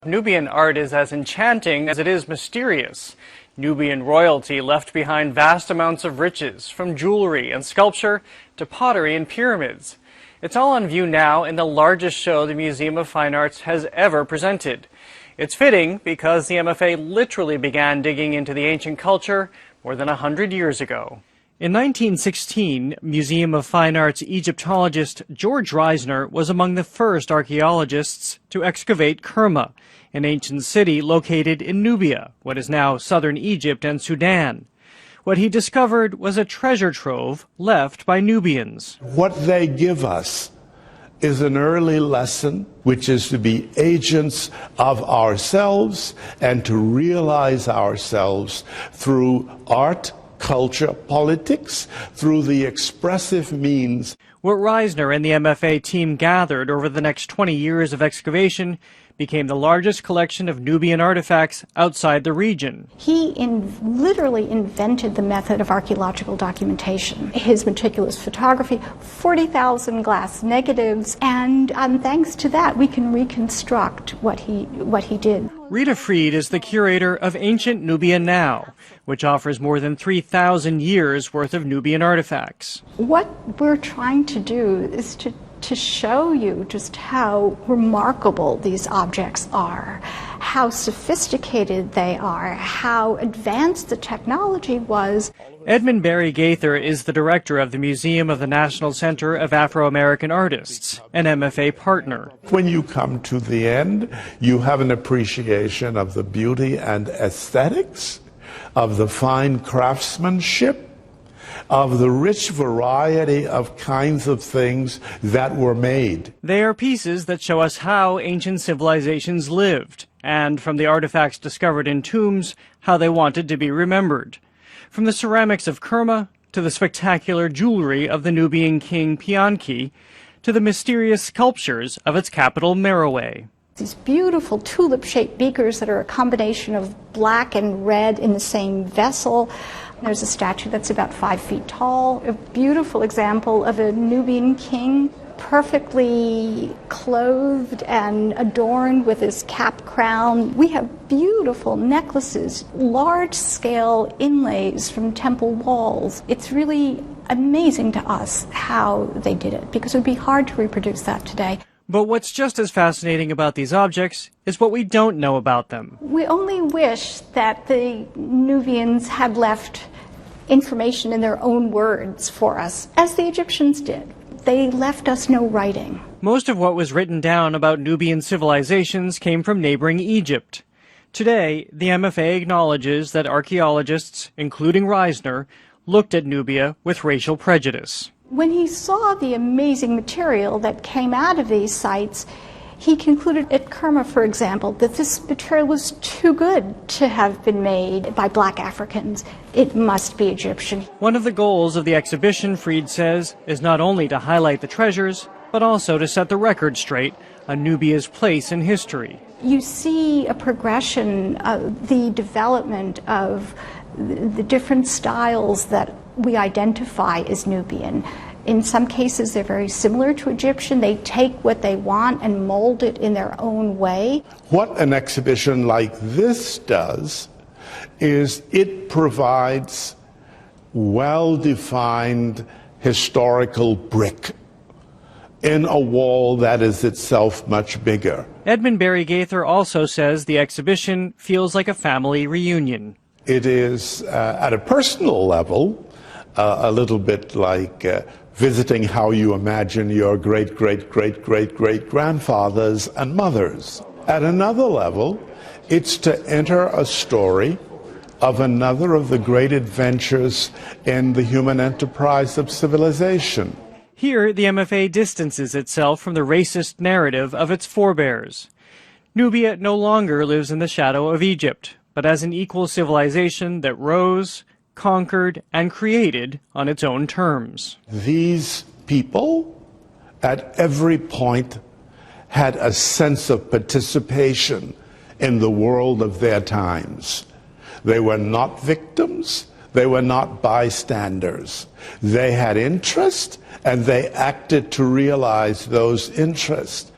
Nubian art is as enchanting as it is mysterious. Nubian royalty left behind vast amounts of riches, from jewelry and sculpture to pottery and pyramids. It's all on view now in the largest show the Museum of Fine Arts has ever presented. It's fitting because the MFA literally began digging into the ancient culture more than 100 years ago. In 1916, Museum of Fine Arts Egyptologist George Reisner was among the first archaeologists to excavate Kerma, an ancient city located in Nubia, what is now southern Egypt and Sudan. What he discovered was a treasure trove left by Nubians. What they give us is an early lesson, which is to be agents of ourselves and to realize ourselves through art, culture, politics, through the expressive means. What Reisner and the MFA team gathered over the next 20 years of excavation became the largest collection of Nubian artifacts outside the region. He literally invented the method of archaeological documentation. His meticulous photography, 40,000 glass negatives, and thanks to that we can reconstruct what he did. Rita Fried is the curator of Ancient Nubia Now, which offers more than 3,000 years worth of Nubian artifacts. What we're trying to do is to show you just how remarkable these objects are, how sophisticated they are, how advanced the technology was. Edmund Barry Gaither is the director of the Museum of the National Center of Afro-American Artists, an MFA partner. When you come to the end, you have an appreciation of the beauty and aesthetics, of the fine craftsmanship, of the rich variety of kinds of things that were made. They are pieces that show us how ancient civilizations lived, and from the artifacts discovered in tombs, how they wanted to be remembered. From the ceramics of Kerma, to the spectacular jewelry of the Nubian king Pianki, to the mysterious sculptures of its capital Merowe. These beautiful tulip-shaped beakers that are a combination of black and red in the same vessel. There's a statue that's about 5 feet tall, a beautiful example of a Nubian king perfectly clothed and adorned with his cap crown. We have beautiful necklaces, large-scale inlays from temple walls. It's really amazing to us how they did it, because it would be hard to reproduce that today. But what's just as fascinating about these objects is what we don't know about them. We only wish that the Nubians had left information in their own words for us, as the Egyptians did. They left us no writing. Most of what was written down about Nubian civilizations came from neighboring Egypt. Today, the MFA acknowledges that archaeologists, including Reisner, looked at Nubia with racial prejudice. When he saw the amazing material that came out of these sites, he concluded at Kerma, for example, that this material was too good to have been made by black Africans. It must be Egyptian. One of the goals of the exhibition, Fried says, is not only to highlight the treasures, but also to set the record straight on Nubia's place in history. You see a progression of the development of the different styles that we identify as Nubian. In some cases, they're very similar to Egyptian. They take what they want and mold it in their own way. What an exhibition like this does is it provides well-defined historical brick in a wall that is itself much bigger. Edmund Barry Gaither also says the exhibition feels like a family reunion. It is, at a personal level, a little bit like visiting how you imagine your great-great-great-great-great-grandfathers and mothers. At another level, it's to enter a story of another of the great adventures in the human enterprise of civilization. Here, the MFA distances itself from the racist narrative of its forebears. Nubia no longer lives in the shadow of Egypt, but as an equal civilization that rose, conquered, and created on its own terms. These people, at every point, had a sense of participation in the world of their times. They were not victims, they were not bystanders. They had interest, and they acted to realize those interests.